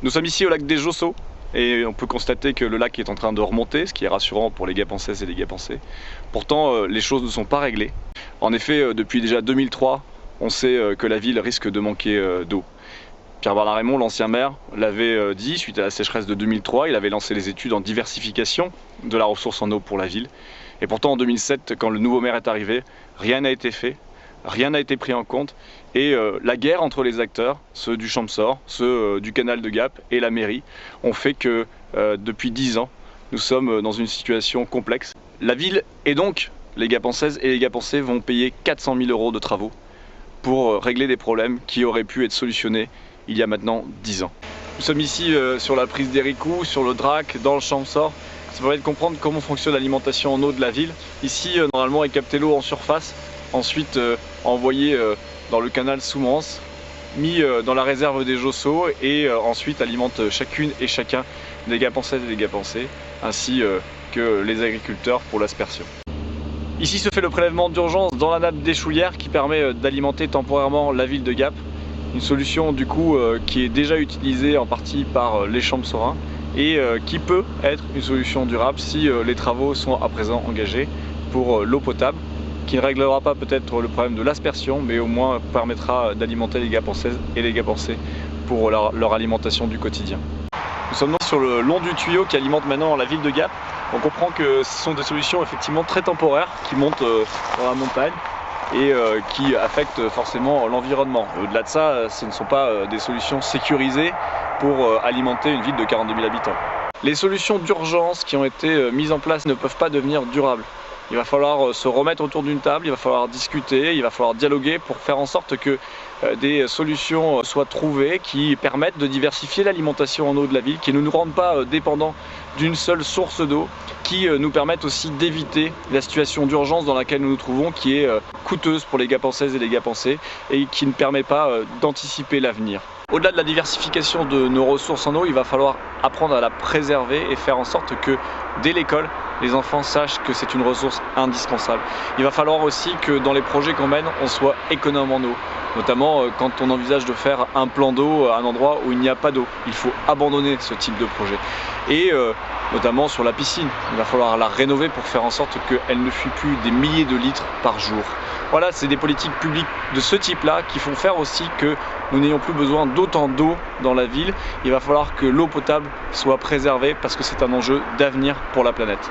Nous sommes ici au lac des Jossaux et on peut constater que le lac est en train de remonter, ce qui est rassurant pour les Gapençaises et les Gapençais. Pourtant, les choses ne sont pas réglées. En effet, depuis déjà 2003, on sait que la ville risque de manquer d'eau. Pierre-Bernard Rémond, l'ancien maire, l'avait dit suite à la sécheresse de 2003. Il avait lancé les études en diversification de la ressource en eau pour la ville. Et pourtant, en 2007, quand le nouveau maire est arrivé, rien n'a été fait. Rien n'a été pris en compte et la guerre entre les acteurs, ceux du Champsaur, ceux du canal de Gap et la mairie, ont fait que depuis 10 ans, nous sommes dans une situation complexe. La ville et donc les Gapençaises et les Gapençais vont payer 400 000 € de travaux pour régler des problèmes qui auraient pu être solutionnés il y a maintenant 10 ans. Nous sommes ici sur la prise d'Héricou, sur le Drac, dans le Champsaur. Ça permet de comprendre comment fonctionne l'alimentation en eau de la ville. Ici, normalement, est captée l'eau en surface. Ensuite envoyé dans le canal Soumance, mis dans la réserve des Jossaux et ensuite alimente chacune et chacun des Gapençaises et des Gapençais, ainsi que les agriculteurs pour l'aspersion. Ici se fait le prélèvement d'urgence dans la nappe d'échouillère qui permet d'alimenter temporairement la ville de Gap. Une solution du coup qui est déjà utilisée en partie par les Champsaurins et qui peut être une solution durable si les travaux sont à présent engagés pour l'eau potable, qui ne réglera pas peut-être le problème de l'aspersion, mais au moins permettra d'alimenter les Gapençaises et les Gapençais pour leur alimentation du quotidien. Nous sommes donc sur le long du tuyau qui alimente maintenant la ville de Gap. On comprend que ce sont des solutions effectivement très temporaires qui montent dans la montagne et qui affectent forcément l'environnement. Au-delà de ça, ce ne sont pas des solutions sécurisées pour alimenter une ville de 42 000 habitants. Les solutions d'urgence qui ont été mises en place ne peuvent pas devenir durables. Il va falloir se remettre autour d'une table, il va falloir discuter, il va falloir dialoguer pour faire en sorte que des solutions soient trouvées qui permettent de diversifier l'alimentation en eau de la ville, qui ne nous rendent pas dépendants d'une seule source d'eau, qui nous permettent aussi d'éviter la situation d'urgence dans laquelle nous nous trouvons, qui est coûteuse pour les Gapençaises et les Gapençais et qui ne permet pas d'anticiper l'avenir. Au-delà de la diversification de nos ressources en eau, il va falloir apprendre à la préserver et faire en sorte que dès l'école, les enfants sachent que c'est une ressource indispensable. Il va falloir aussi que dans les projets qu'on mène, on soit économe en eau. Notamment quand on envisage de faire un plan d'eau à un endroit où il n'y a pas d'eau. Il faut abandonner ce type de projet. Et notamment sur la piscine, il va falloir la rénover pour faire en sorte qu'elle ne fuit plus des milliers de litres par jour. Voilà, c'est des politiques publiques de ce type-là qui font faire aussi que nous n'ayons plus besoin d'autant d'eau dans la ville. Il va falloir que l'eau potable soit préservée parce que c'est un enjeu d'avenir pour la planète.